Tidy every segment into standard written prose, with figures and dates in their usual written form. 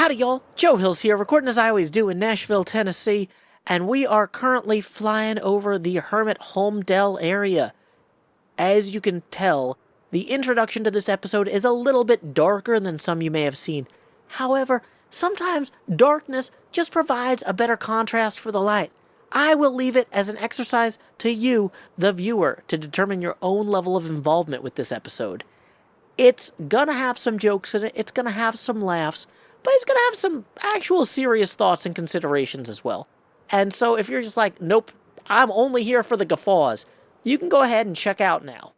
Howdy, y'all. Joe Hills here, recording as I always do in Nashville, Tennessee, and we are currently flying over the Hermit Holmdel area. As you can tell, the introduction to this episode is a little bit darker than some you may have seen. However, sometimes darkness just provides a better contrast for the light. I will leave it as an exercise to you, the viewer, to determine your own level of involvement with this episode. It's gonna have some jokes in it, it's gonna have some laughs, but it's gonna have some actual serious thoughts and considerations as well. And so if you're just like, nope, I'm only here for the guffaws, you can go ahead and check out now.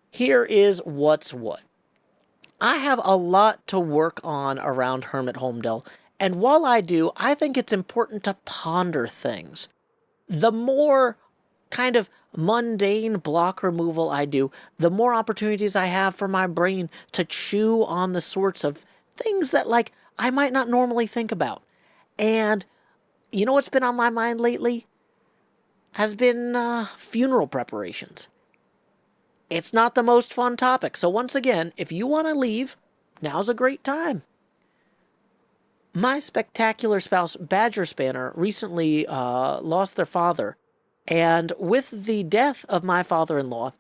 Here is what's what. I have a lot to work on around Hermit Holmdel, and while I do, I think it's important to ponder things. The more kind of mundane block removal I do, the more opportunities I have for my brain to chew on the sorts of things that, like, I might not normally think about. And you know what's been on my mind lately? Has been funeral preparations. It's not the most fun topic, so once again, if you want to leave, now's a great time. My spectacular spouse, Badger Spanner, recently lost their father, and with the death of my father-in-law,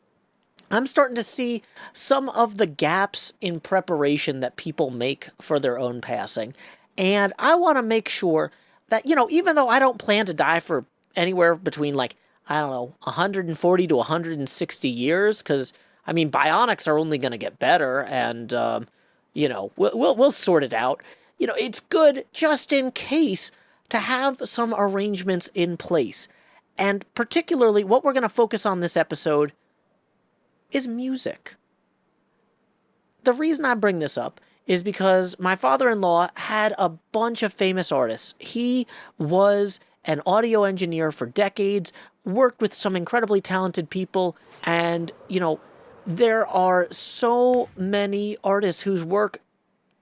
I'm starting to see some of the gaps in preparation that people make for their own passing, and I want to make sure that, you know, even though I don't plan to die for anywhere between, like, I don't know, 140 to 160 years, because, I mean, bionics are only going to get better, and, you know, we'll sort it out. You know, it's good just in case to have some arrangements in place. And particularly, what we're going to focus on this episode is music. The reason I bring this up is because my father-in-law had a bunch of famous artists. He was an audio engineer for decades, worked with some incredibly talented people, and, you know, there are so many artists whose work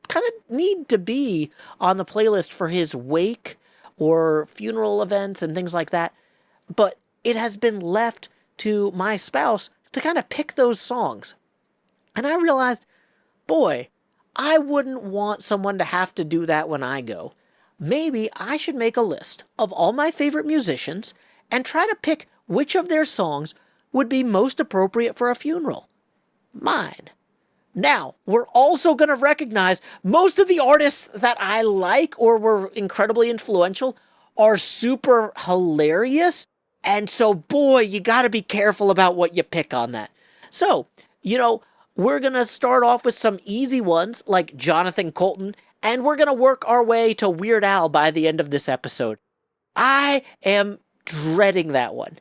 kind of need to be on the playlist for his wake or funeral events and things like that. But it has been left to my spouse to kind of pick those songs. And I realized, boy, I wouldn't want someone to have to do that when I go. Maybe I should make a list of all my favorite musicians and try to pick which of their songs would be most appropriate for a funeral. Mine. Now, we're also going to recognize most of the artists that I like or were incredibly influential are super hilarious. And so, boy, you got to be careful about what you pick on that. So, you know, we're going to start off with some easy ones like Jonathan Coulton, and we're going to work our way to Weird Al by the end of this episode. I am dreading that one.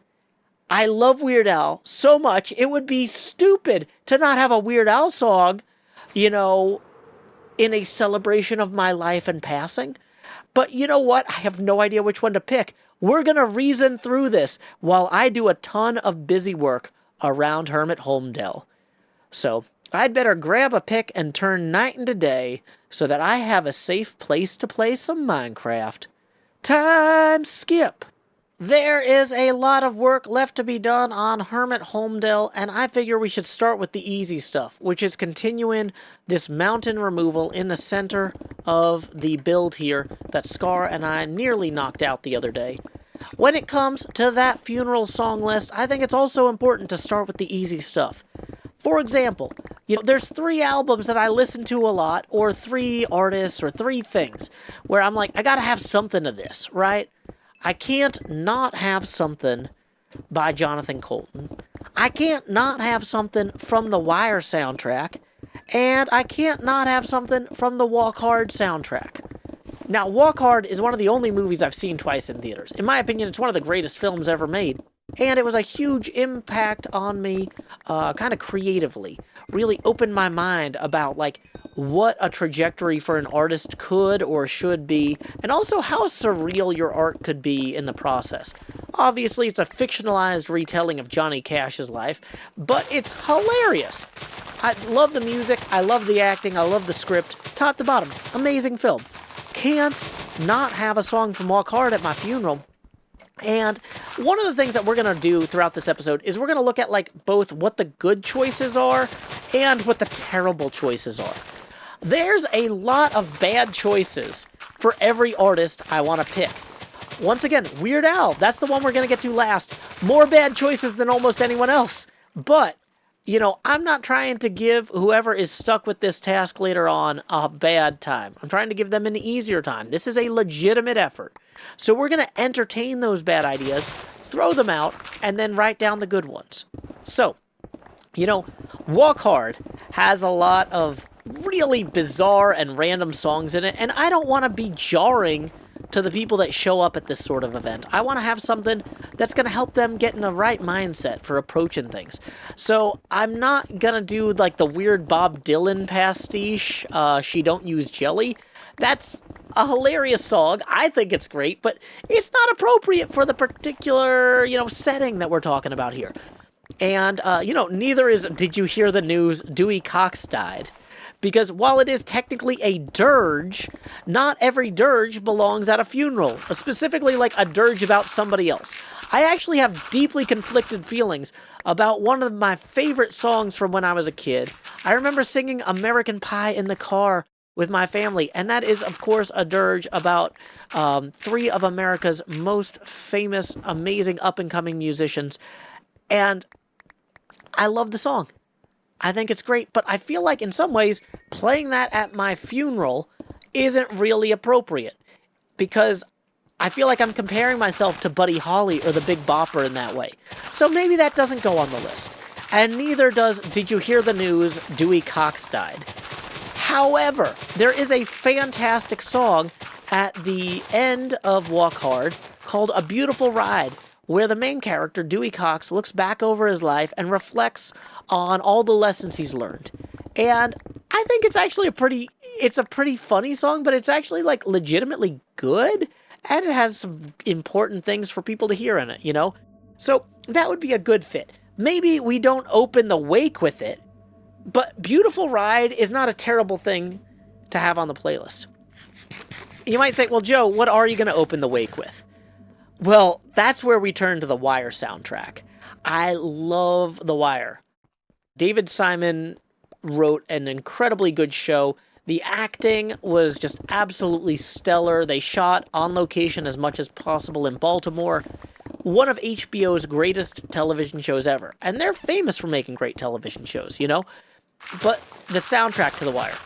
I love Weird Al so much, it would be stupid to not have a Weird Al song, you know, in a celebration of my life and passing. But you know what? I have no idea which one to pick. We're going to reason through this while I do a ton of busy work around Hermit Holmdel. So I'd better grab a pick and turn night into day so that I have a safe place to play some Minecraft. Time skip! There is a lot of work left to be done on Hermit Holmdel, and I figure we should start with the easy stuff, which is continuing this mountain removal in the center of the build here that Scar and I nearly knocked out the other day. When it comes to that funeral song list, I think it's also important to start with the easy stuff. For example, you know, there's 3 albums that I listen to a lot, or 3 artists, or 3 things, where I'm like, I gotta have something of this, right? I can't not have something by Jonathan Coulton. I can't not have something from the Wire soundtrack. And I can't not have something from the Walk Hard soundtrack. Now, Walk Hard is one of the only movies I've seen twice in theaters. In my opinion, it's one of the greatest films ever made. And it was a huge impact on me, kind of creatively. Really opened my mind about, like, what a trajectory for an artist could or should be, and also how surreal your art could be in the process. Obviously, it's a fictionalized retelling of Johnny Cash's life, but it's hilarious. I love the music, I love the acting, I love the script, top to bottom, amazing film. Can't not have a song from Walk Hard at my funeral. And one of the things that we're going to do throughout this episode is we're going to look at, like, both what the good choices are and what the terrible choices are. There's a lot of bad choices for every artist I want to pick. Once again, Weird Al, that's the one we're going to get to last. More bad choices than almost anyone else. But, you know, I'm not trying to give whoever is stuck with this task later on a bad time. I'm trying to give them an easier time. This is a legitimate effort. So we're going to entertain those bad ideas, throw them out, and then write down the good ones. So, you know, Walk Hard has a lot of really bizarre and random songs in it, and I don't want to be jarring to the people that show up at this sort of event. I want to have something that's going to help them get in the right mindset for approaching things. So I'm not going to do like the weird Bob Dylan pastiche, She Don't Use Jelly. That's a hilarious song. I think it's great, but it's not appropriate for the particular, you know, setting that we're talking about here. And, you know, neither is Did You Hear the News? Dewey Cox Died. Because while it is technically a dirge, not every dirge belongs at a funeral, specifically like a dirge about somebody else. I actually have deeply conflicted feelings about one of my favorite songs from when I was a kid. I remember singing American Pie in the car with my family, and that is, of course, a dirge about three of America's most famous, amazing, up-and-coming musicians. And I love the song. I think it's great, but I feel like in some ways playing that at my funeral isn't really appropriate because I feel like I'm comparing myself to Buddy Holly or the Big Bopper in that way. So maybe that doesn't go on the list. And neither does Did You Hear the News? Dewey Cox Died. However, there is a fantastic song at the end of Walk Hard called A Beautiful Ride, where the main character, Dewey Cox, looks back over his life and reflects on all the lessons he's learned. And I think it's actually a pretty funny song, but it's actually like legitimately good, and it has some important things for people to hear in it, you know? So that would be a good fit. Maybe we don't open the wake with it, but Beautiful Ride is not a terrible thing to have on the playlist. You might say, well, Joe, what are you going to open the wake with? Well, that's where we turn to the Wire soundtrack. I love The Wire. David Simon wrote an incredibly good show. The acting was just absolutely stellar. They shot on location as much as possible in Baltimore. One of HBO's greatest television shows ever. And they're famous for making great television shows, you know? But the soundtrack to The Wire.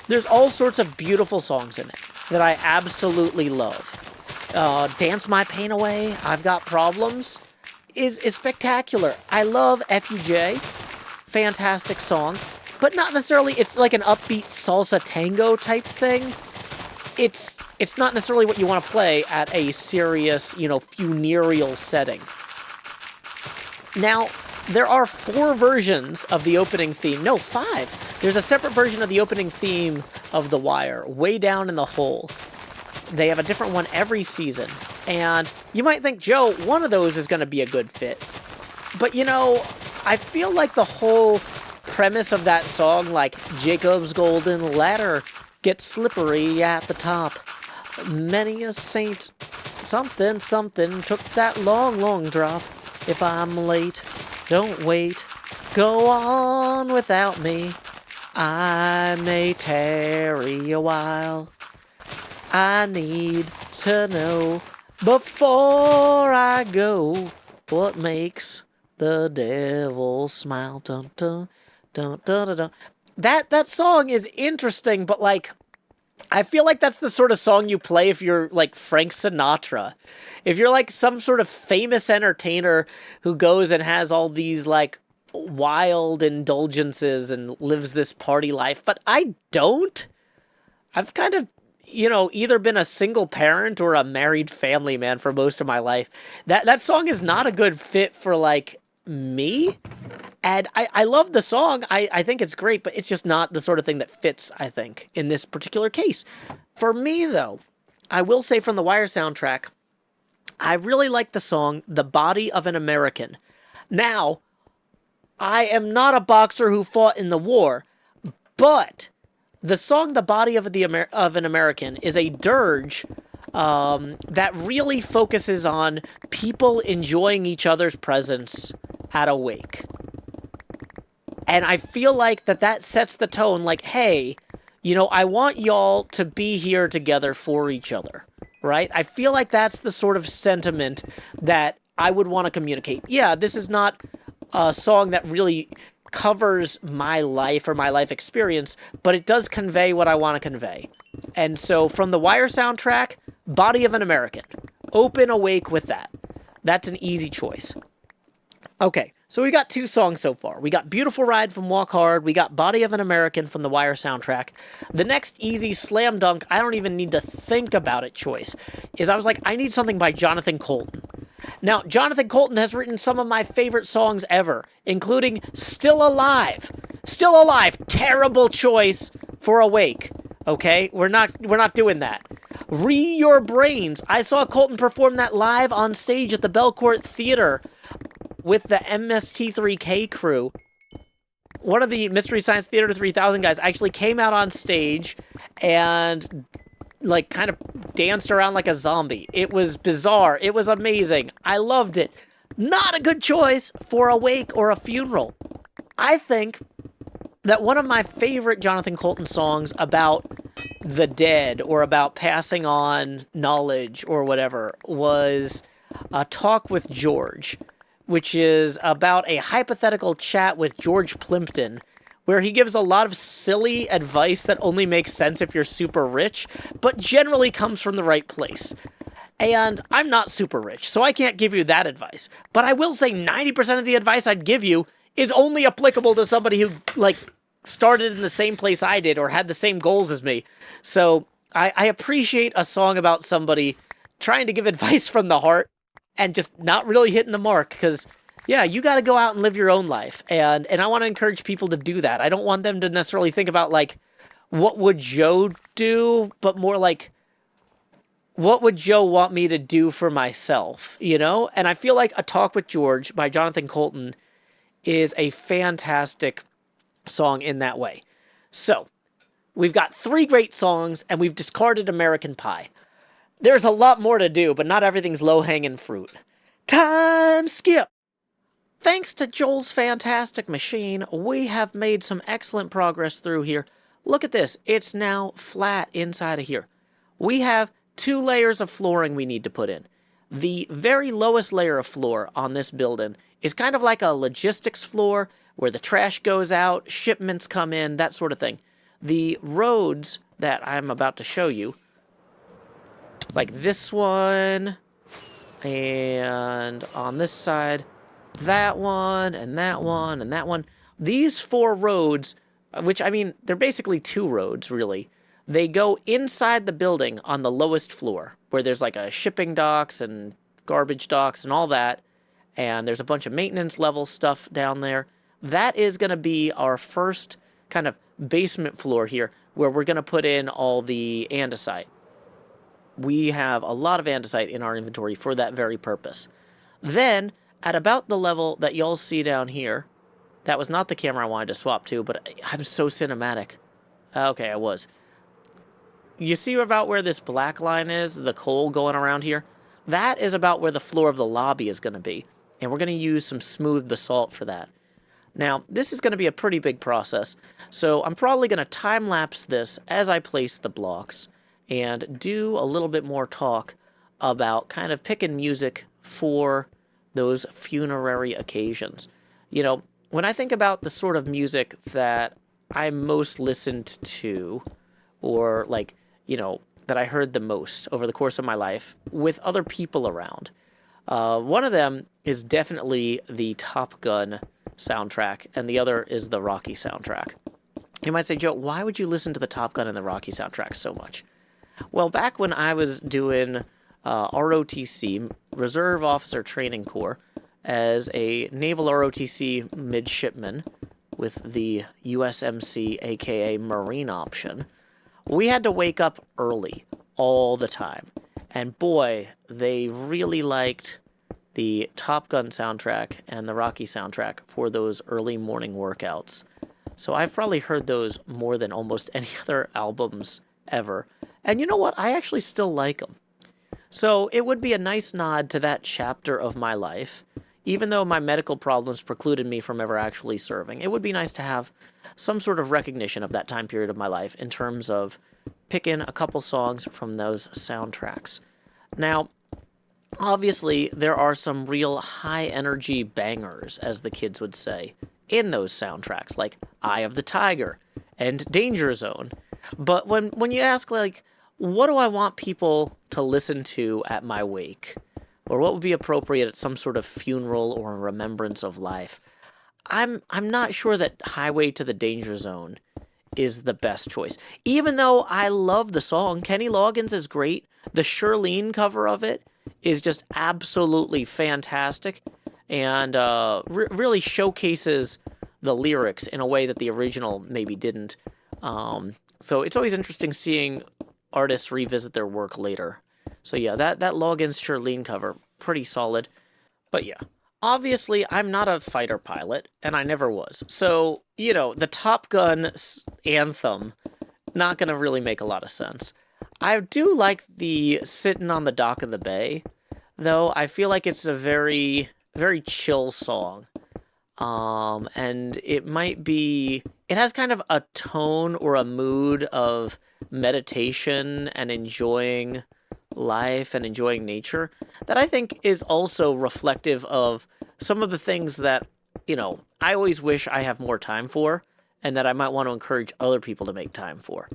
There's all sorts of beautiful songs in it that I absolutely love. Dance My Pain Away, I've Got Problems, is spectacular. I love FUJ, fantastic song, but not necessarily, it's like an upbeat salsa tango type thing. It's not necessarily what you want to play at a serious, you know, funereal setting. Now, there are 4 versions of the opening theme. No, 5. There's a separate version of the opening theme of The Wire, Way Down in the Hole. They have a different one every season. And you might think, Joe, one of those is going to be a good fit. But, you know, I feel like the whole premise of that song, like, Jacob's golden ladder gets slippery at the top. Many a saint, something, took that long, long drop. If I'm late, don't wait. Go on without me. I may tarry a while. I need to know before I go what makes the devil smile. Dun, dun, dun, dun, dun, dun. That song is interesting, but like, I feel like that's the sort of song you play if you're like Frank Sinatra. If you're like some sort of famous entertainer who goes and has all these like wild indulgences and lives this party life, but I don't. I've kind of, you know, either been a single parent or a married family man for most of my life. That song is not a good fit for like me. And I love the song. I think it's great, but it's just not the sort of thing that fits, I think, in this particular case. For me, though, I will say from the Wire soundtrack, I really like the song The Body of an American. Now, I am not a boxer who fought in the war, but the song The Body of an American is a dirge that really focuses on people enjoying each other's presence at a wake. And I feel like that sets the tone like, hey, You know, I want y'all to be here together for each other, right? I feel like that's the sort of sentiment that I would want to communicate. Yeah, this is not a song that really covers my life or my life experience, but it does convey what I want to convey. And so from the Wire soundtrack, Body of an American. Open Awake with that. That's an easy choice. Okay, so we got 2 songs so far. We got Beautiful Ride from Walk Hard. We got Body of an American from the Wire soundtrack. The next easy slam dunk, I don't even need to think about it choice, is I was like, I need something by Jonathan Coulton. Now, Jonathan Coulton has written some of my favorite songs ever, including Still Alive. Still Alive, terrible choice for Awake. Okay, we're not doing that. Re Your Brains. I saw Coulton perform that live on stage at the Belcourt Theater with the MST3K crew. One of the Mystery Science Theater 3000 guys actually came out on stage and like kind of danced around like a zombie. It was bizarre. It was amazing. I loved it. Not a good choice for a wake or a funeral. I think that one of my favorite Jonathan Coulton songs about the dead or about passing on knowledge or whatever was a Talk with George, which is about a hypothetical chat with George Plimpton, where he gives a lot of silly advice that only makes sense if you're super rich, but generally comes from the right place. And I'm not super rich, so I can't give you that advice. But I will say 90% of the advice I'd give you is only applicable to somebody who, like, started in the same place I did or had the same goals as me. So I appreciate a song about somebody trying to give advice from the heart and just not really hitting the mark, because yeah, you got to go out and live your own life. And I want to encourage people to do that. I don't want them to necessarily think about, like, what would Joe do, but more like, what would Joe want me to do for myself, you know? And I feel like A Talk with George by Jonathan Coulton is a fantastic song in that way. So, we've got 3 great songs, and we've discarded American Pie. There's a lot more to do, but not everything's low-hanging fruit. Time skip! Thanks to Joel's fantastic machine, we have made some excellent progress through here. Look at this. It's now flat inside of here. We have 2 layers of flooring we need to put in. The very lowest layer of floor on this building is kind of like a logistics floor where the trash goes out, shipments come in, that sort of thing. The roads that I'm about to show you, like this one, and on this side, that one, and that one, and that one. These 4 roads, which, I mean, they're basically 2 roads, really. They go inside the building on the lowest floor, where there's like a shipping docks and garbage docks and all that, and there's a bunch of maintenance level stuff down there. That is going to be our first kind of basement floor here, where we're going to put in all the andesite. We have a lot of andesite in our inventory for that very purpose. Then, at about the level that y'all see down here, that was not the camera I wanted to swap to, but I'm so cinematic. Okay, I was. You see about where this black line is, the coal going around here? That is about where the floor of the lobby is going to be, and we're going to use some smooth basalt for that. Now, this is going to be a pretty big process, so I'm probably going to time-lapse this as I place the blocks and do a little bit more talk about kind of picking music for those funerary occasions. You know, when I think about the sort of music that I most listened to, or like, you know, that I heard the most over the course of my life with other people around, one of them is definitely the Top Gun soundtrack, and the other is the Rocky soundtrack. You might say, Joe, why would you listen to the Top Gun and the Rocky soundtrack so much? Well, back when I was doing ROTC, Reserve Officer Training Corps, as a Naval ROTC midshipman with the USMC, aka Marine option, we had to wake up early all the time. And boy, they really liked the Top Gun soundtrack and the Rocky soundtrack for those early morning workouts. So I've probably heard those more than almost any other albums ever. And you know what? I actually still like them. So it would be a nice nod to that chapter of my life, even though my medical problems precluded me from ever actually serving. It would be nice to have some sort of recognition of that time period of my life in terms of picking a couple songs from those soundtracks. Now, obviously, there are some real high-energy bangers, as the kids would say, in those soundtracks, like Eye of the Tiger and Danger Zone. But when you ask, like, what do I want people to listen to at my wake? Or what would be appropriate at some sort of funeral or remembrance of life? I'm not sure that Highway to the Danger Zone is the best choice. Even though I love the song, Kenny Loggins is great. The Shirlene cover of it is just absolutely fantastic and really showcases the lyrics in a way that the original maybe didn't. So it's always interesting seeing artists revisit their work later. So yeah, that Loggins Shirlene cover, pretty solid. But yeah, obviously I'm not a fighter pilot, and I never was. So, the Top Gun anthem, not going to really make a lot of sense. I do like the Sitting on the Dock of the Bay, though I feel like it's a very, very chill song. And it has kind of a tone or a mood of meditation and enjoying life and enjoying nature that I think is also reflective of some of the things that, I always wish I have more time for and that I might want to encourage other people to make time for.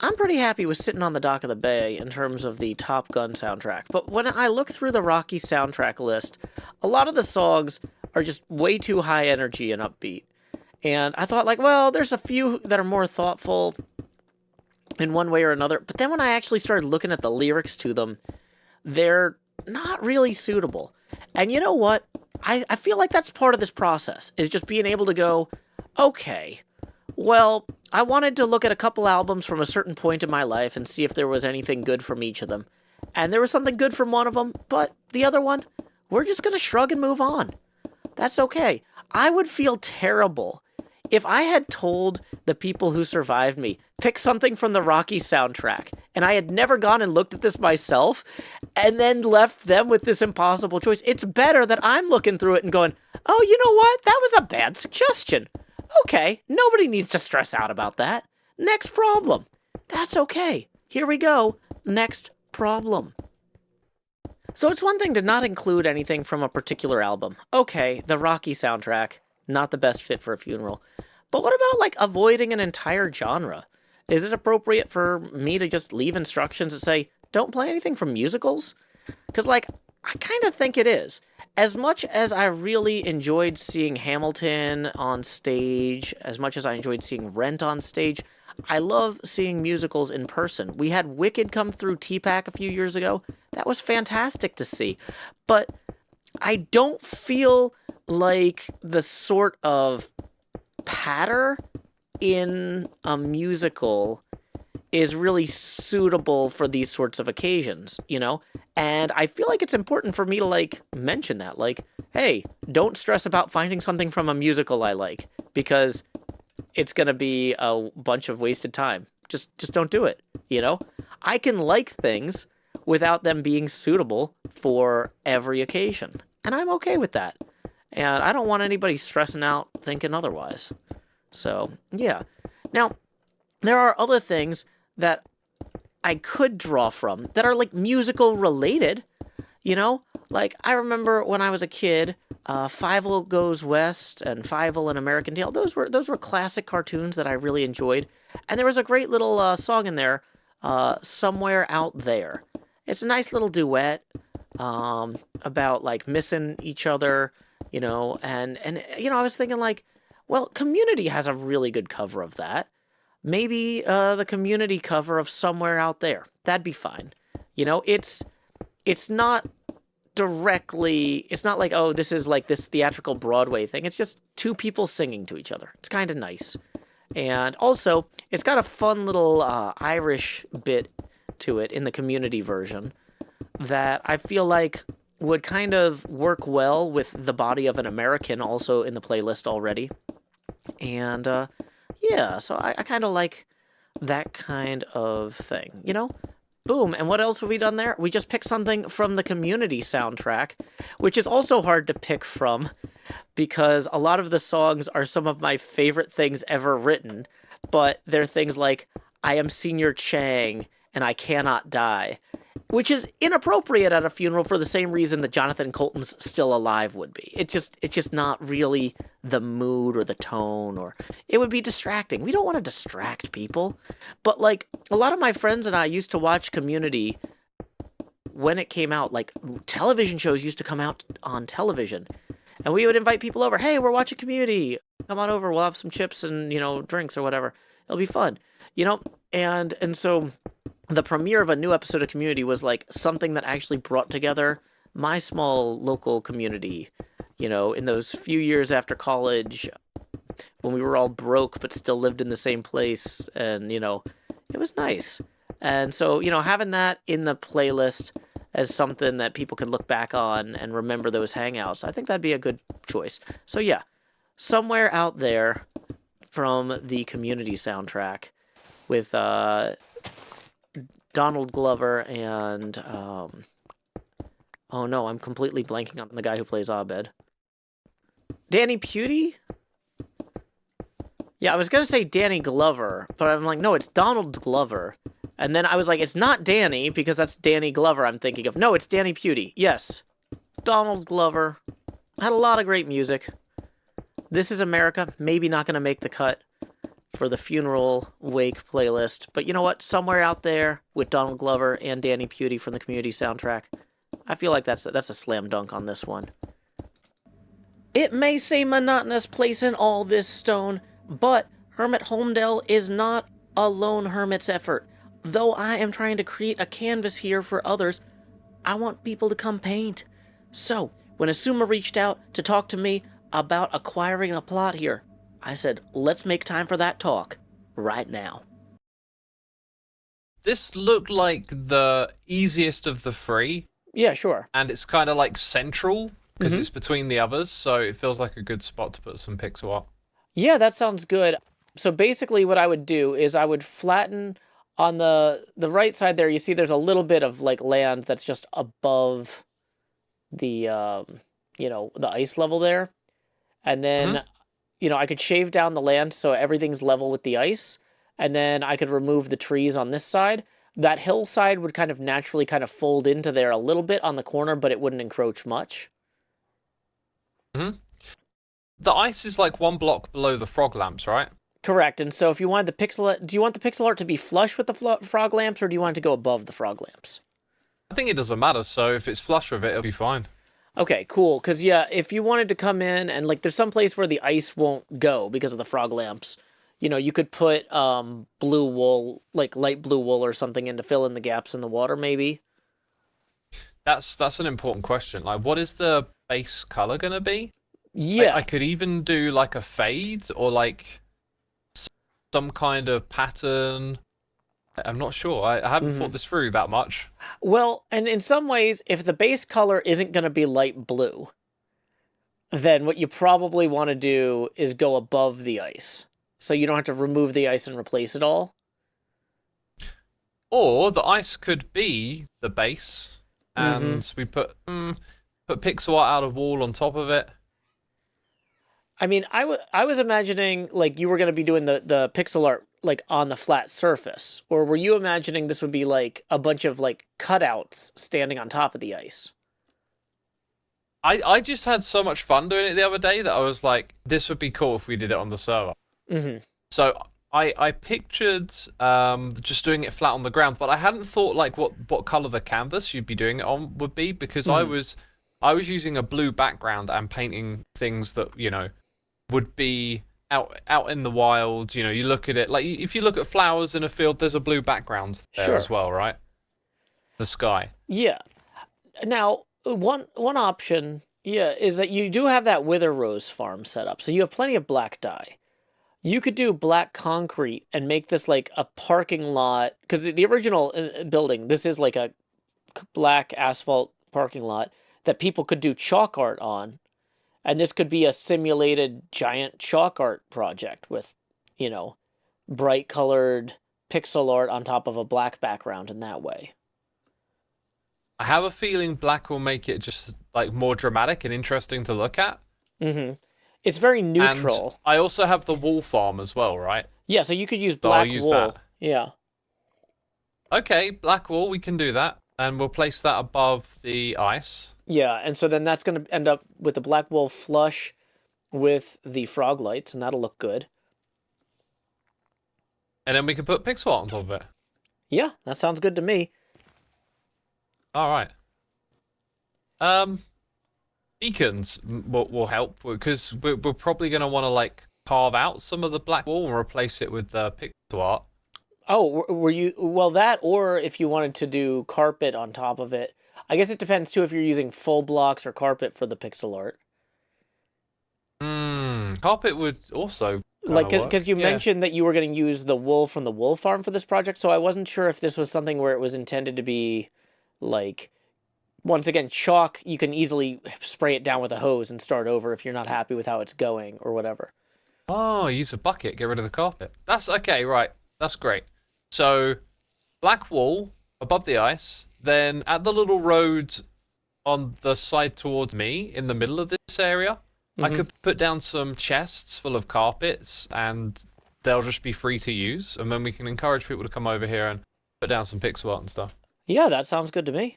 I'm pretty happy with Sitting on the Dock of the Bay in terms of the Top Gun soundtrack, but when I look through the Rocky soundtrack list, a lot of the songs are just way too high energy and upbeat. And I thought, there's a few that are more thoughtful in one way or another, but then when I actually started looking at the lyrics to them, they're not really suitable. And you know what? I feel like that's part of this process, is just being able to go, okay, well, I wanted to look at a couple albums from a certain point in my life and see if there was anything good from each of them. And there was something good from one of them, but the other one, we're just going to shrug and move on. That's okay. I would feel terrible if I had told the people who survived me, pick something from the Rocky soundtrack, and I had never gone and looked at this myself, and then left them with this impossible choice. It's better that I'm looking through it and going, oh, you know what? That was a bad suggestion. Okay, nobody needs to stress out about that. Next problem. That's okay. Here we go. Next problem. So it's one thing to not include anything from a particular album. Okay, the Rocky soundtrack, not the best fit for a funeral. But what about, avoiding an entire genre? Is it appropriate for me to just leave instructions that say, don't play anything from musicals? Because, I kind of think it is. As much as I really enjoyed seeing Hamilton on stage, as much as I enjoyed seeing Rent on stage, I love seeing musicals in person. We had Wicked come through TPAC a few years ago. That was fantastic to see. But I don't feel like the sort of patter in a musical is really suitable for these sorts of occasions, And I feel like it's important for me to, mention that. Hey, don't stress about finding something from a musical I like, because it's going to be a bunch of wasted time. Just don't do it, I can like things without them being suitable for every occasion, and I'm okay with that. And I don't want anybody stressing out thinking otherwise. So, yeah. Now, there are other things that I could draw from that are musical related, I remember when I was a kid, Fievel Goes West and Fievel and American Tail. Those were classic cartoons that I really enjoyed, and there was a great little song in there, Somewhere Out There. It's a nice little duet about missing each other, and I was thinking well, Community has a really good cover of that. Maybe the Community cover of Somewhere Out There. That'd be fine. It's not directly, it's not oh, this is this theatrical Broadway thing. It's just two people singing to each other. It's kind of nice. And also, it's got a fun little Irish bit to it in the Community version that I feel would kind of work well with the body of an American also in the playlist already. And, yeah, so I kind of like that kind of thing, Boom. And what else have we done there? We just picked something from the Community soundtrack, which is also hard to pick from because a lot of the songs are some of my favorite things ever written, but they're things like I Am Senior Chang and I Cannot Die, which is inappropriate at a funeral for the same reason that Jonathan Colton's Still Alive would be. It's just not really the mood or the tone, or it would be distracting. We don't want to distract people. But like a lot of my friends and I used to watch Community when it came out. Like television shows used to come out on television, and we would invite people over. Hey, we're watching Community. Come on over. We'll have some chips and, drinks or whatever. It'll be fun, and so the premiere of a new episode of Community was like something that actually brought together my small local community, in those few years after college when we were all broke but still lived in the same place. And, it was nice. And so, having that in the playlist as something that people could look back on and remember those hangouts, I think that'd be a good choice. So yeah, somewhere out there from the Community soundtrack with, Donald Glover and, oh no, I'm completely blanking on the guy who plays Abed. Danny Pudi? Yeah, I was going to say Danny Glover, but I'm like, no, it's Donald Glover. And then I was like, it's not Danny, because that's Danny Glover I'm thinking of. No, it's Danny Pudi. Yes. Donald Glover. Had a lot of great music. This Is America, maybe not going to make the cut for the funeral wake playlist. But you know what? Somewhere out there with Donald Glover and Danny Pudi from the Community soundtrack, I feel like that's a slam dunk on this one. It may seem monotonous placing all this stone, but Hermit Holmdel is not a lone hermit's effort. Though I am trying to create a canvas here for others, I want people to come paint. So, when Xisuma reached out to talk to me about acquiring a plot here, I said, let's make time for that talk right now. This looked like the easiest of the three. Yeah, sure. And it's kind of like central because it's between the others, so it feels like a good spot to put some pixel art. Yeah, that sounds good. So basically what I would do is I would flatten on the right side there. You see there's a little bit of like land that's just above the, the ice level there. And then, I could shave down the land so everything's level with the ice. And then I could remove the trees on this side. That hillside would kind of naturally kind of fold into there a little bit on the corner, but it wouldn't encroach much. The ice is like one block below the frog lamps, right? Correct. And so if you wanted the pixel, do you want the pixel art to be flush with the frog lamps, or do you want it to go above the frog lamps? I think it doesn't matter. So if it's flush with it, it'll be fine. Okay, cool. Because, yeah, if you wanted to come in and, like, there's some place where the ice won't go because of the frog lamps, you could put blue wool, like light blue wool or something in to fill in the gaps in the water, maybe. That's an important question. Like, what is the base color going to be? Yeah. I could even do, like, a fade or, like, some kind of pattern. I'm not sure. I haven't thought this through that much. Well, and in some ways, if the base color isn't going to be light blue, then what you probably want to do is go above the ice. So you don't have to remove the ice and replace it all. Or the ice could be the base, and we put pixel art out of wall on top of it. I mean, I was imagining, like, you were going to be doing the pixel art, like, on the flat surface. Or were you imagining this would be, like, a bunch of, like, cutouts standing on top of the ice? I just had so much fun doing it the other day that I was like, this would be cool if we did it on the server. So I pictured just doing it flat on the ground, but I hadn't thought, like, what color the canvas you'd be doing it on would be, because I was using a blue background and painting things that, would be out in the wild. You look at it, like, if you look at flowers in a field, there's a blue background there as well, right? The sky. Yeah. Now, one option, is that you do have that Wither Rose farm set up, so you have plenty of black dye. You could do black concrete and make this like a parking lot, because the original building, this is like a black asphalt parking lot that people could do chalk art on. And this could be a simulated giant chalk art project with, bright colored pixel art on top of a black background in that way. I have a feeling black will make it just like more dramatic and interesting to look at. Mm-hmm. It's very neutral. And I also have the wool farm as well, right? Yeah, so you could use So I'll black use wool. that. Yeah. Okay, black wool, we can do that. And we'll place that above the ice. Yeah, and so then that's going to end up with the black wool flush with the frog lights, and that'll look good. And then we can put pixel art on top of it. Yeah, that sounds good to me. All right. Beacons will help because we're probably going to want to like carve out some of the black wool and replace it with pixel art. Oh, were you... Well, that, or if you wanted to do carpet on top of it. I guess it depends, too, if you're using full blocks or carpet for the pixel art. Carpet would also... Like, because you mentioned that you were going to use the wool from the wool farm for this project, so I wasn't sure if this was something where it was intended to be, like... Once again, chalk, you can easily spray it down with a hose and start over if you're not happy with how it's going or whatever. Oh, use a bucket, get rid of the carpet. That's okay, right. That's great. So, black wool above the ice, then at the little road on the side towards me, in the middle of this area, I could put down some chests full of carpets, and they'll just be free to use, and then we can encourage people to come over here and put down some pixel art and stuff. Yeah, that sounds good to me.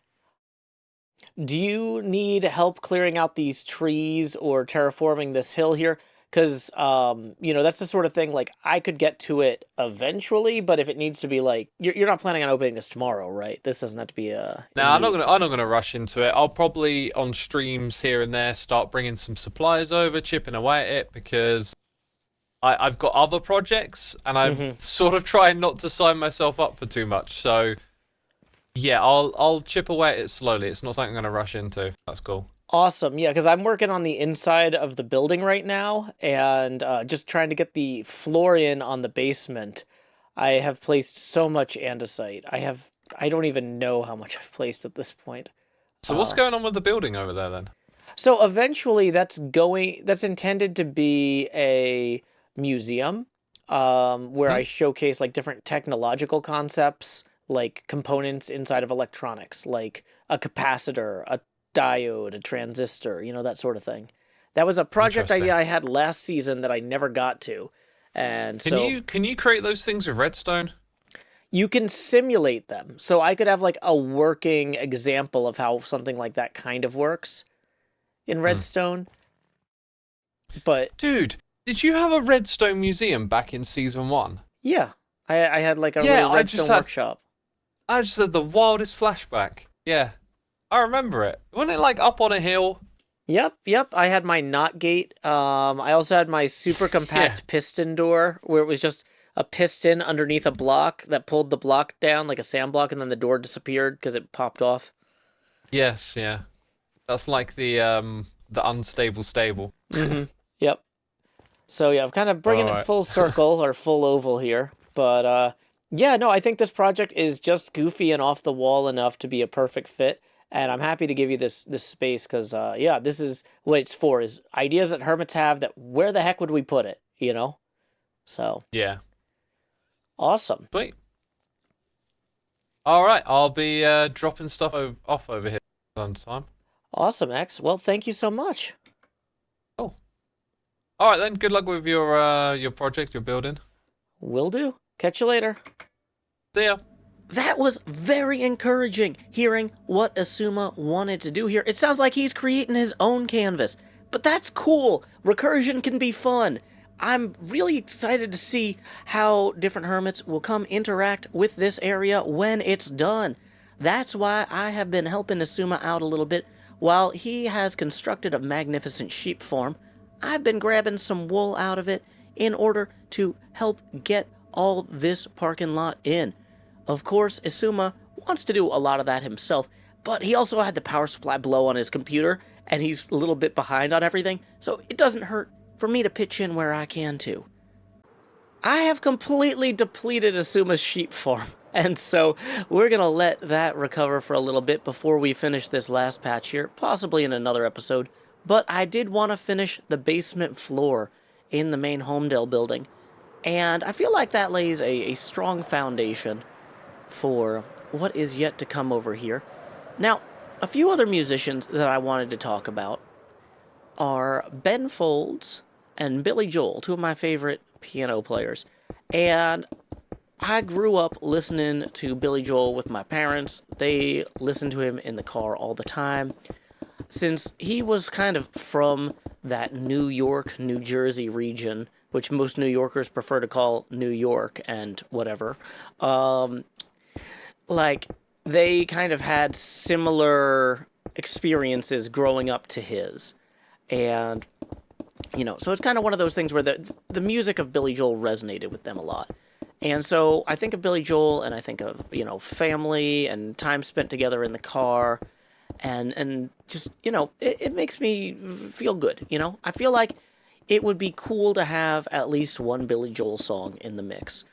Do you need help clearing out these trees or terraforming this hill here? Because, you know, that's the sort of thing, like, I could get to it eventually, but if it needs to be, like, you're not planning on opening this tomorrow, right? This doesn't have to be a... No, I'm not gonna rush into it. I'll probably, on streams here and there, start bringing some supplies over, chipping away at it, because I've got other projects, and I'm sort of trying not to sign myself up for too much, so... Yeah, I'll chip away at it slowly. It's not something I'm going to rush into. That's cool. Awesome. Yeah, because I'm working on the inside of the building right now, and just trying to get the floor in on the basement. I have placed so much andesite. I don't even know how much I've placed at this point. So what's going on with the building over there then? So eventually that's intended to be a museum, where I showcase like different technological concepts, like components inside of electronics, like a capacitor, a diode, a transistor, you know, that sort of thing. That was a project idea I had last season that I never got to. And can you create those things with redstone? You can simulate them. So I could have like a working example of how something like that kind of works in redstone. But dude, did you have a redstone museum back in season 1? Yeah. I had like a little redstone workshop. I just had the wildest flashback. Yeah. I remember it. Wasn't it like up on a hill? Yep. I had my NOT gate. I also had my super compact piston door, where it was just a piston underneath a block that pulled the block down like a sand block, and then the door disappeared because it popped off. Yes, yeah. That's like the unstable stable. Yep. So yeah, I'm kind of bringing it full circle or full oval here, but yeah, no, I think this project is just goofy and off the wall enough to be a perfect fit, and I'm happy to give you this space because, yeah, this is what it's for, is ideas that hermits have that where the heck would we put it, you know? So. Yeah. Awesome. Sweet. All right, I'll be dropping stuff off over here sometime. Awesome, X. Well, thank you so much. Cool. All right, then. Good luck with your project you're building. Will do. Catch you later. See ya. That was very encouraging, hearing what Xisuma wanted to do here. It sounds like he's creating his own canvas, but that's cool. Recursion can be fun. I'm really excited to see how different hermits will come interact with this area when it's done. That's why I have been helping Xisuma out a little bit. While he has constructed a magnificent sheep farm, I've been grabbing some wool out of it in order to help get all this parking lot in. Of course, Xisuma wants to do a lot of that himself, but he also had the power supply blow on his computer, and he's a little bit behind on everything, so it doesn't hurt for me to pitch in where I can too. I have completely depleted Xisuma's sheep farm, and so we're going to let that recover for a little bit before we finish this last patch here, possibly in another episode, but I did want to finish the basement floor in the main Holmdel building. And I feel like that lays a strong foundation for what is yet to come over here. Now, a few other musicians that I wanted to talk about are Ben Folds and Billy Joel, two of my favorite piano players. And I grew up listening to Billy Joel with my parents. They listened to him in the car all the time. Since he was kind of from that New York, New Jersey region, which most New Yorkers prefer to call New York and whatever, like, they kind of had similar experiences growing up to his. And, so it's kind of one of those things where the music of Billy Joel resonated with them a lot. And so I think of Billy Joel and I think of, family and time spent together in the car. And just, it makes me feel good, I feel like it would be cool to have at least one Billy Joel song in the mix,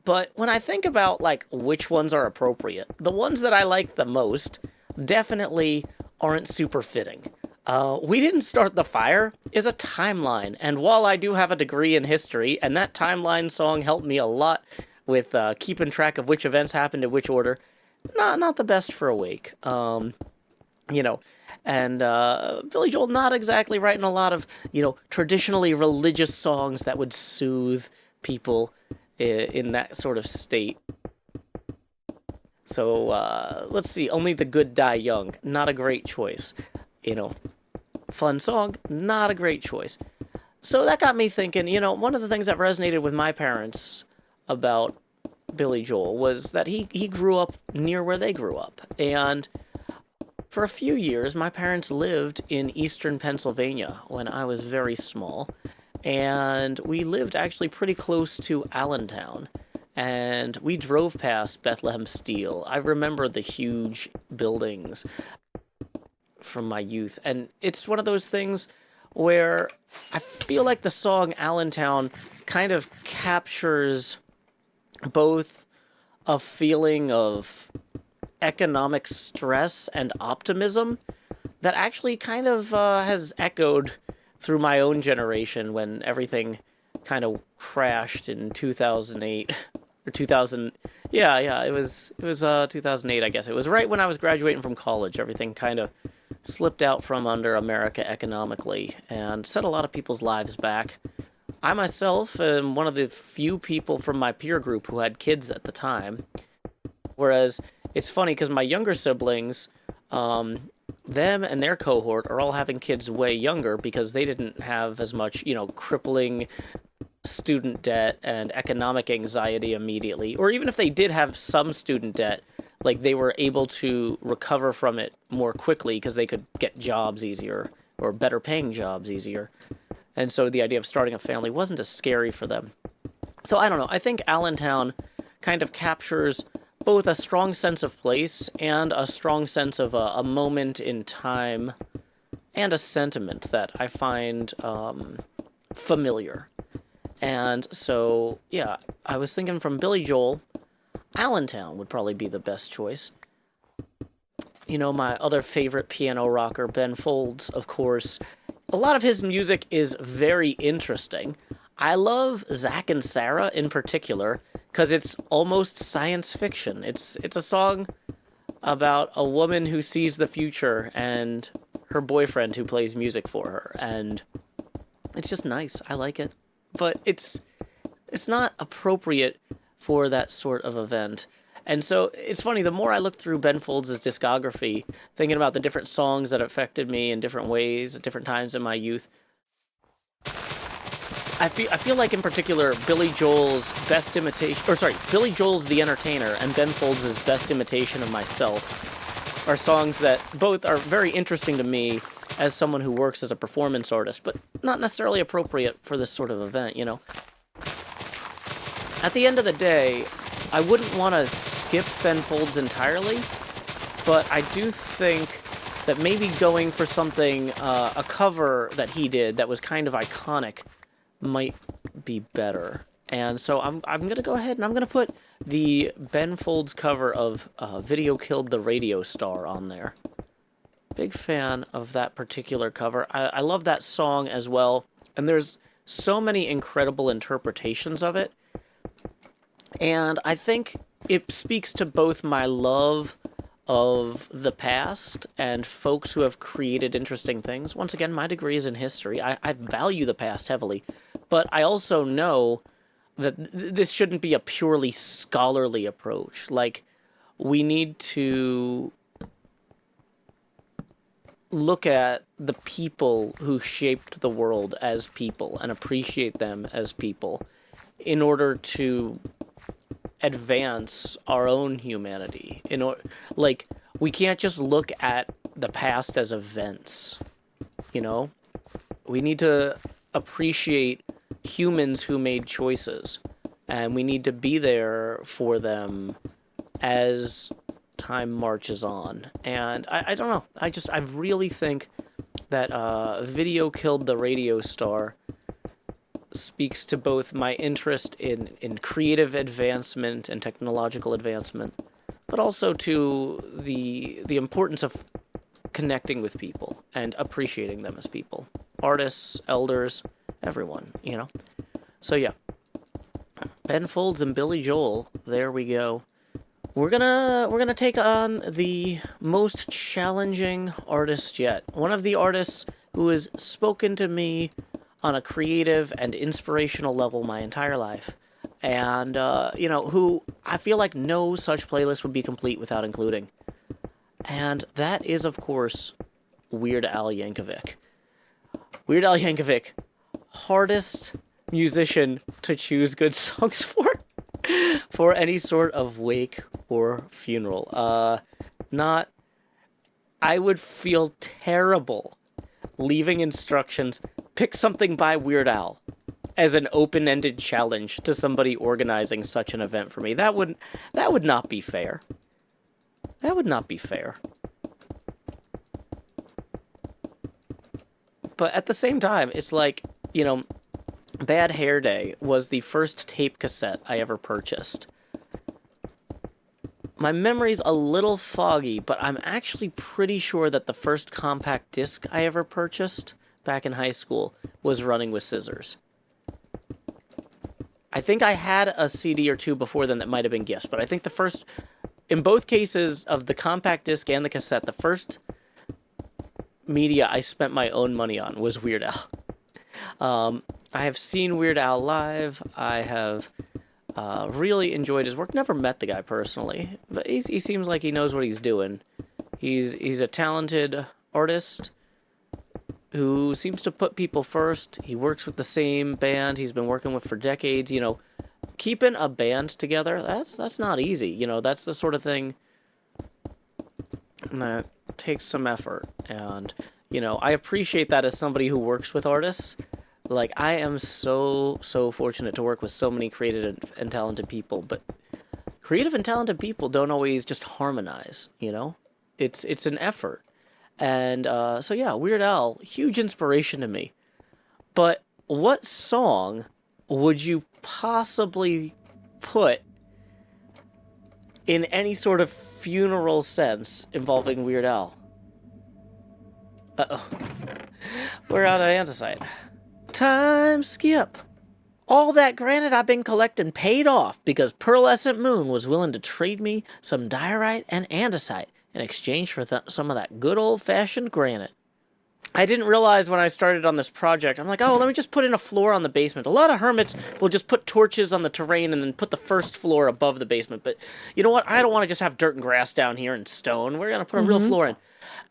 But when I think about, like, which ones are appropriate, the ones that I like the most definitely aren't super fitting. We Didn't Start the Fire is a timeline, and while I do have a degree in history, and that timeline song helped me a lot with keeping track of which events happened in which order, not the best for a wake. And Billy Joel not exactly writing a lot of, traditionally religious songs that would soothe people in that sort of state. So, let's see, Only the Good Die Young, not a great choice. Fun song, not a great choice. So that got me thinking, one of the things that resonated with my parents about Billy Joel was that he grew up near where they grew up. And for a few years, my parents lived in eastern Pennsylvania when I was very small. And we lived actually pretty close to Allentown. And we drove past Bethlehem Steel. I remember the huge buildings from my youth. And it's one of those things where I feel like the song Allentown kind of captures both a feeling of economic stress and optimism that actually kind of has echoed through my own generation when everything kind of crashed in 2008 or 2000. Yeah, it was 2008, I guess. It was right when I was graduating from college. Everything kind of slipped out from under America economically and set a lot of people's lives back. I myself am one of the few people from my peer group who had kids at the time. Whereas it's funny because my younger siblings, them and their cohort are all having kids way younger because they didn't have as much, crippling student debt and economic anxiety immediately. Or even if they did have some student debt, like, they were able to recover from it more quickly because they could get jobs easier or better paying jobs easier. And so the idea of starting a family wasn't as scary for them. So I don't know. I think Allentown kind of captures both a strong sense of place and a strong sense of a moment in time and a sentiment that I find familiar. And so, yeah, I was thinking from Billy Joel, Allentown would probably be the best choice. My other favorite piano rocker, Ben Folds, of course. A lot of his music is very interesting. I love Zach and Sarah in particular because it's almost science fiction. It's a song about a woman who sees the future and her boyfriend who plays music for her, and it's just nice. I like it, but it's not appropriate for that sort of event. And so it's funny, the more I look through Ben Folds' discography, thinking about the different songs that affected me in different ways at different times in my youth, I feel like in particular Billy Joel's Billy Joel's The Entertainer and Ben Folds' Best Imitation of Myself are songs that both are very interesting to me as someone who works as a performance artist, but not necessarily appropriate for this sort of event, At the end of the day, I wouldn't want to skip Ben Folds entirely, but I do think that maybe going for something, a cover that he did that was kind of iconic might be better. And so I'm going to go ahead and I'm going to put the Ben Folds cover of Video Killed the Radio Star on there. Big fan of that particular cover. I love that song as well. And there's so many incredible interpretations of it. And I think it speaks to both my love of the past and folks who have created interesting things. Once again, my degree is in history. I value the past heavily, but I also know that this shouldn't be a purely scholarly approach. Like, we need to look at the people who shaped the world as people and appreciate them as people in order to advance our own humanity. Like, we can't just look at the past as events, you know? We need to appreciate humans who made choices, and we need to be there for them as time marches on. And I don't know. I really think that Video Killed the Radio Star speaks to both my interest in creative advancement and technological advancement, but also to the importance of connecting with people and appreciating them as people. Artists, elders, everyone, you know? So yeah. Ben Folds and Billy Joel, there we go. We're gonna take on the most challenging artist yet. One of the artists who has spoken to me on a creative and inspirational level my entire life. And, you know, who I feel like no such playlist would be complete without including. And that is, of course, Weird Al Yankovic. Weird Al Yankovic, hardest musician to choose good songs for any sort of wake or funeral. I would feel terrible leaving instructions, pick something by Weird Al, as an open-ended challenge to somebody organizing such an event for me. That would not be fair. That would not be fair. But at the same time, it's like, you know, Bad Hair Day was the first tape cassette I ever purchased. My memory's a little foggy, but I'm actually pretty sure that the first compact disc I ever purchased back in high school was Running with Scissors. I think I had a CD or two before then that might have been gifts, but I think the first, in both cases of the compact disc and the cassette, the first media I spent my own money on was Weird Al. I have seen Weird Al live. I have really enjoyed his work. Never met the guy personally, but he seems like he knows what he's doing. He's a talented artist who seems to put people first. He works with the same band he's been working with for decades. You know, keeping a band together, that's not easy. You know, that's the sort of thing that takes some effort. And, you know, I appreciate that as somebody who works with artists. Like, I am so fortunate to work with so many creative and talented people, but creative and talented people don't always just harmonize, you know? It's an effort. And so yeah, Weird Al, huge inspiration to me. But what song would you possibly put in any sort of funeral sense involving Weird Al? Uh-oh. We're out of andesite. Time skip. All that granite I've been collecting paid off because Pearlescent Moon was willing to trade me some diorite and andesite in exchange for some of that good old-fashioned granite. I didn't realize when I started on this project, I'm like, oh, let me just put in a floor on the basement. A lot of hermits will just put torches on the terrain and then put the first floor above the basement. But you know what? I don't want to just have dirt and grass down here and stone. We're going to put a real floor in.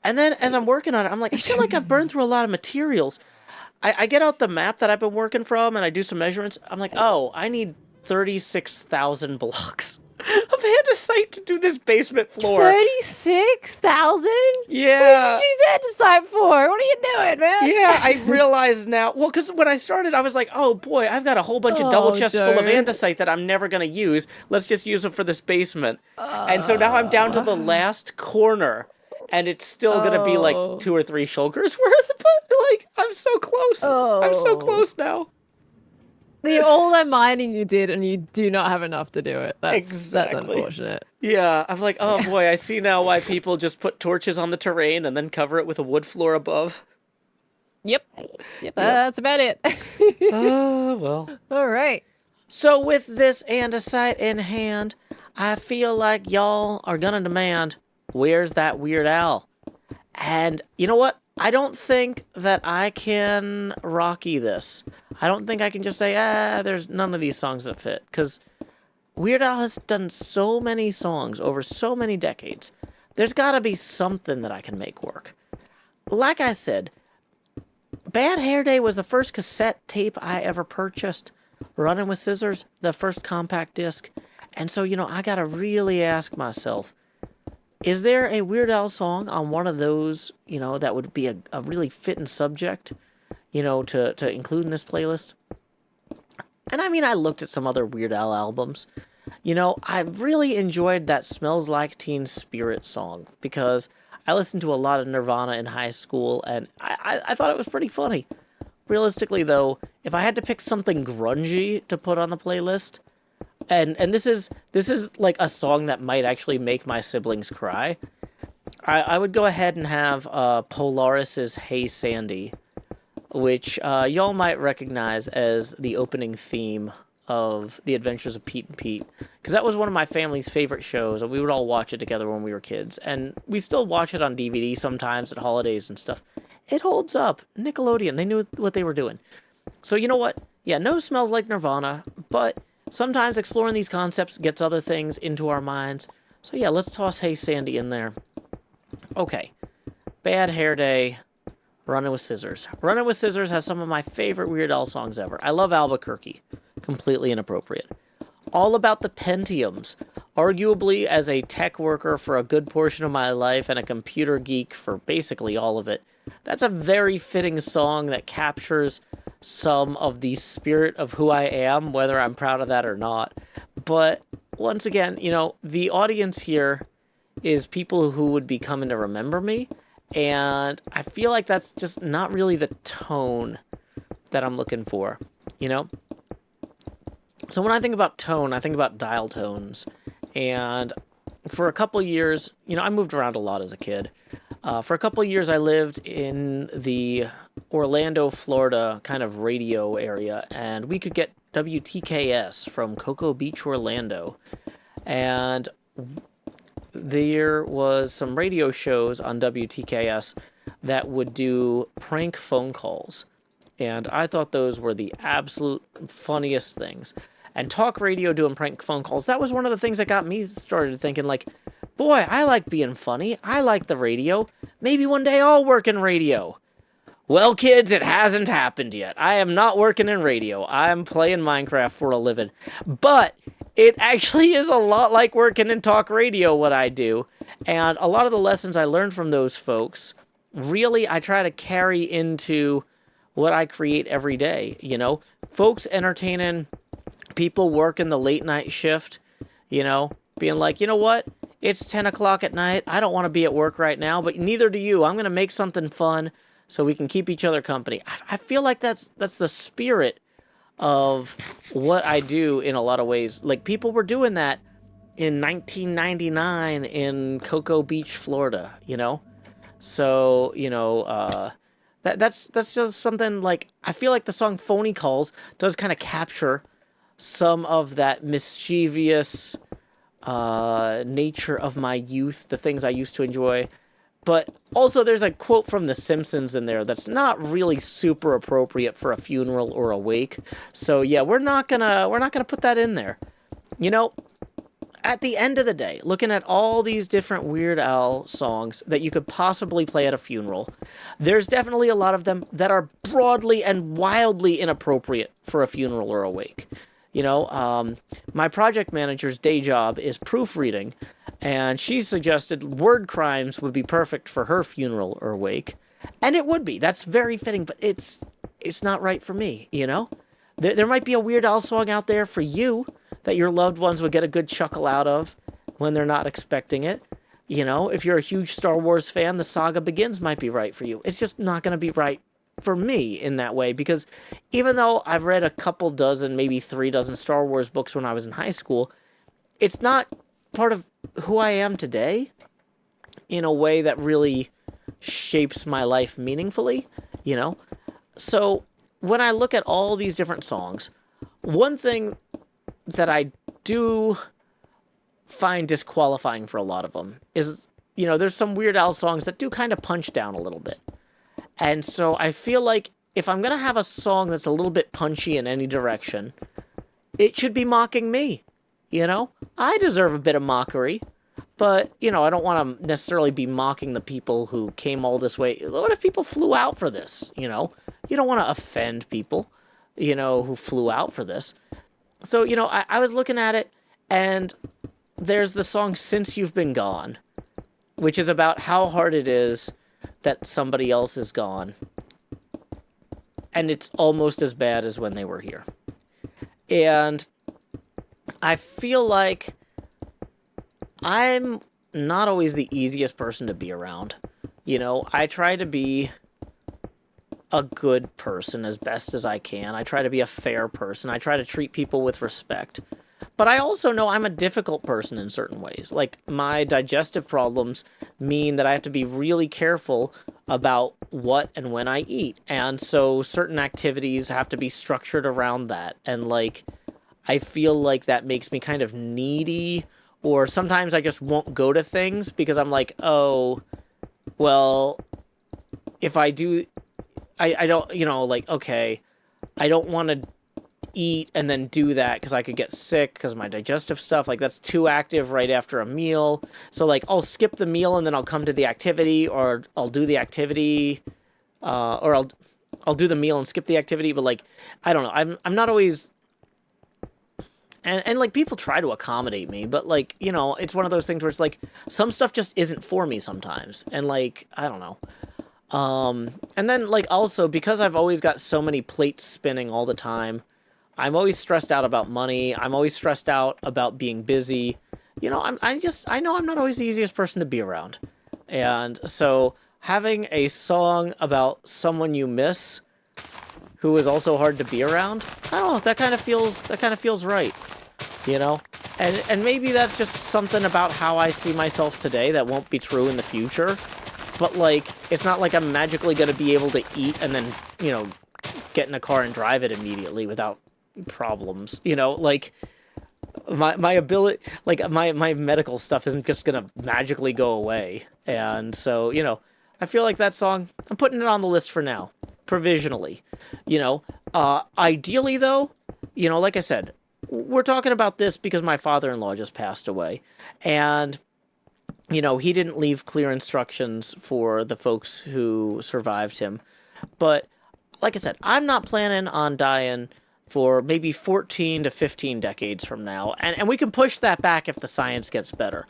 And then as I'm working on it, I'm like, I feel like I've burned through a lot of materials. I get out the map that I've been working from and I do some measurements. I'm like, oh, I need 36,000 blocks of andesite to do this basement floor. 36,000? Yeah. What did you use andesite for? What are you doing, man? Yeah, I realize now. Well, because when I started, I was like, oh boy, I've got a whole bunch of double chests full of andesite that I'm never going to use. Let's just use them for this basement. And so now I'm down to the last corner. And it's still going to be like 2 or 3 shulkers worth, but like, I'm so close. I'm so close now. All that mining you did, and you do not have enough to do it. That's Exactly. unfortunate. Yeah, I'm like, oh boy, I see now why people just put torches on the terrain and then cover it with a wood floor above. Yep. That's about it. Well. All right. So with this andesite in hand, I feel like y'all are gonna demand, where's that Weird Al? And you know what? I don't think that I can Rocky this. I don't think I can just say, there's none of these songs that fit. Because Weird Al has done so many songs over so many decades. There's gotta be something that I can make work. Like I said, Bad Hair Day was the first cassette tape I ever purchased. Running with Scissors, the first compact disc. And so, I gotta really ask myself, is there a Weird Al song on one of those, that would be a really fitting subject, to include in this playlist? And I mean, I looked at some other Weird Al albums. I really enjoyed that Smells Like Teen Spirit song because I listened to a lot of Nirvana in high school and I thought it was pretty funny. Realistically, though, if I had to pick something grungy to put on the playlist, and this is like a song that might actually make my siblings cry, I would go ahead and have Polaris's Hey Sandy, which y'all might recognize as the opening theme of The Adventures of Pete and Pete, because that was one of my family's favorite shows, and we would all watch it together when we were kids, and we still watch it on DVD sometimes at holidays and stuff. It holds up. Nickelodeon, they knew what they were doing. So you know what? Yeah, no Smells Like Nirvana, but sometimes exploring these concepts gets other things into our minds. So yeah, let's toss Hey Sandy in there. Okay, Bad Hair Day, Running with Scissors. Running with Scissors has some of my favorite Weird Al songs ever. I love Albuquerque. Completely inappropriate. All About the Pentiums. Arguably, as a tech worker for a good portion of my life and a computer geek for basically all of it, that's a very fitting song that captures some of the spirit of who I am, whether I'm proud of that or not. But once again, the audience here is people who would be coming to remember me, and I feel like that's just not really the tone that I'm looking for, So when I think about tone, I think about dial tones. And for a couple years, I moved around a lot as a kid. For a couple years, I lived in the Orlando, Florida kind of radio area, and we could get WTKS from Cocoa Beach, Orlando. And there was some radio shows on WTKS that would do prank phone calls. And I thought those were the absolute funniest things. And talk radio doing prank phone calls, that was one of the things that got me started thinking, like, boy, I like being funny. I like the radio. Maybe one day I'll work in radio. Well, kids, it hasn't happened yet. I am not working in radio. I'm playing Minecraft for a living. But it actually is a lot like working in talk radio, what I do. And a lot of the lessons I learned from those folks, really, I try to carry into what I create every day. Folks entertaining people working the late night shift, being like, you know what? It's 10 o'clock at night. I don't want to be at work right now, but neither do you. I'm going to make something fun so we can keep each other company. I feel like that's the spirit of what I do in a lot of ways. Like, people were doing that in 1999 in Cocoa Beach, Florida, So, that's just something like, I feel like the song Phony Calls does kind of capture some of that mischievous nature of my youth, the things I used to enjoy. But also there's a quote from The Simpsons in there that's not really super appropriate for a funeral or a wake. So yeah, we're not gonna put that in there. At the end of the day, looking at all these different Weird Al songs that you could possibly play at a funeral, there's definitely a lot of them that are broadly and wildly inappropriate for a funeral or a wake. My project manager's day job is proofreading, and she suggested word crimes would be perfect for her funeral or wake. And it would be. That's very fitting, but it's not right for me, There might be a Weird Al song out there for you that your loved ones would get a good chuckle out of when they're not expecting it. If you're a huge Star Wars fan, The Saga Begins might be right for you. It's just not going to be right for me in that way, because even though I've read a couple dozen, maybe 3 dozen Star Wars books when I was in high school, it's not part of who I am today in a way that really shapes my life meaningfully, you know? So when I look at all these different songs, one thing that I do find disqualifying for a lot of them is, there's some Weird Al songs that do kind of punch down a little bit. And so I feel like if I'm going to have a song that's a little bit punchy in any direction, it should be mocking me, I deserve a bit of mockery, but, I don't want to necessarily be mocking the people who came all this way. What if people flew out for this, You don't want to offend people, who flew out for this. So, I was looking at it, and there's the song Since You've Been Gone, which is about how hard it is that somebody else is gone. And it's almost as bad as when they were here. And I feel like I'm not always the easiest person to be around. I try to be a good person as best as I can. I try to be a fair person. I try to treat people with respect. But I also know I'm a difficult person in certain ways. Like, my digestive problems mean that I have to be really careful about what and when I eat. And so certain activities have to be structured around that. And, I feel like that makes me kind of needy. Or sometimes I just won't go to things because I'm like, oh, well, if I do, I don't, okay, I don't want to eat and then do that because I could get sick because my digestive stuff, that's too active right after a meal. So I'll skip the meal and then I'll come to the activity, or I'll do the activity, or I'll do the meal and skip the activity. But I don't know. I'm not always, and people try to accommodate me, but it's one of those things where it's some stuff just isn't for me sometimes. And I don't know. And then also because I've always got so many plates spinning all the time, I'm always stressed out about money. I'm always stressed out about being busy. I know I'm not always the easiest person to be around. And so having a song about someone you miss who is also hard to be around, I don't know, that kind of feels right. And maybe that's just something about how I see myself today that won't be true in the future. But it's not like I'm magically going to be able to eat and then, get in a car and drive it immediately without problems, my ability, my medical stuff isn't just gonna magically go away. And so, I feel like that song, I'm putting it on the list for now, provisionally. Ideally though, like I said, we're talking about this because my father-in-law just passed away, and he didn't leave clear instructions for the folks who survived him. But like I said, I'm not planning on dying for maybe 14 to 15 decades from now. And we can push that back if the science gets better.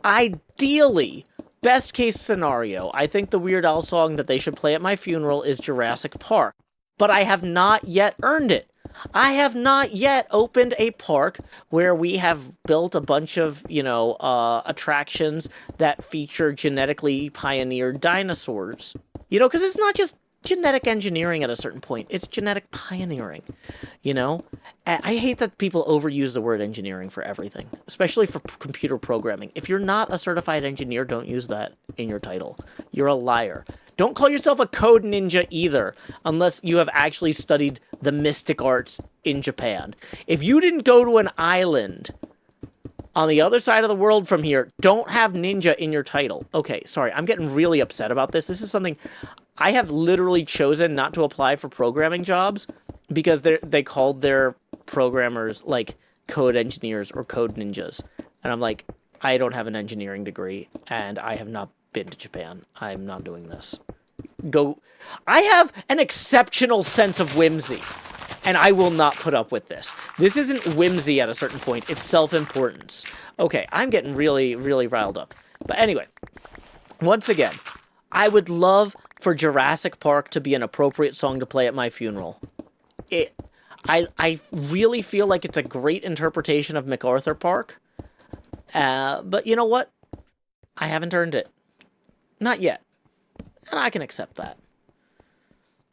Ideally, best case scenario, I think the Weird Al song that they should play at my funeral is Jurassic Park. But I have not yet earned it. I have not yet opened a park where we have built a bunch of, attractions that feature genetically pioneered dinosaurs. Because it's not just genetic engineering at a certain point. It's genetic pioneering, I hate that people overuse the word engineering for everything, especially for computer programming. If you're not a certified engineer, don't use that in your title. You're a liar. Don't call yourself a code ninja either, unless you have actually studied the mystic arts in Japan. If you didn't go to an island on the other side of the world from here, don't have ninja in your title. Okay, sorry, I'm getting really upset about this. This is something I have literally chosen not to apply for programming jobs because they called their programmers code engineers or code ninjas. And I'm like, I don't have an engineering degree and I have not been to Japan. I'm not doing this. I have an exceptional sense of whimsy, and I will not put up with this. This isn't whimsy at a certain point. It's self-importance. Okay, I'm getting really, really riled up. But anyway, once again, I would love for Jurassic Park to be an appropriate song to play at my funeral. I really feel like it's a great interpretation of MacArthur Park. But you know what? I haven't earned it. Not yet. And I can accept that.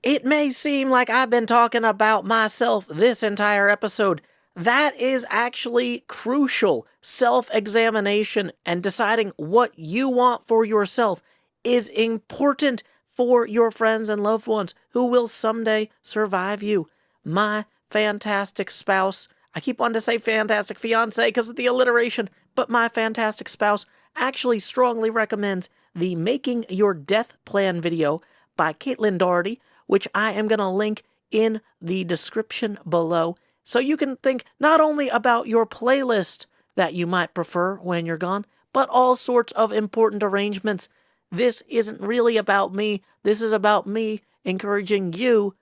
It may seem like I've been talking about myself this entire episode. That is actually crucial. Self-examination and deciding what you want for yourself is important for your friends and loved ones who will someday survive you. My fantastic spouse, I keep wanting to say fantastic fiance because of the alliteration, but my fantastic spouse actually strongly recommends the Making Your Death Plan video by Caitlin Doherty, which I am going to link in the description below, so you can think not only about your playlist that you might prefer when you're gone, but all sorts of important arrangements. This isn't really about me. This is about me encouraging you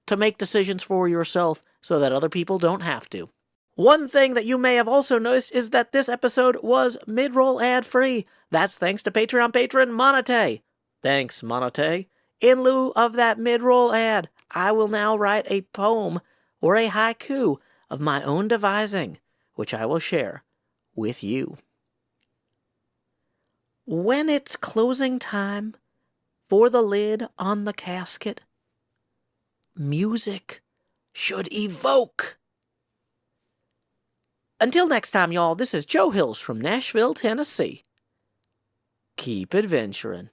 to make decisions for yourself so that other people don't have to. One thing that you may have also noticed is that this episode was mid-roll ad-free. That's thanks to Patreon patron Monate. Thanks, Monate. In lieu of that mid-roll ad, I will now write a poem or a haiku of my own devising, which I will share with you. When it's closing time for the lid on the casket, music should evoke. Until next time, y'all, this is Joe Hills from Nashville, Tennessee. Keep adventuring.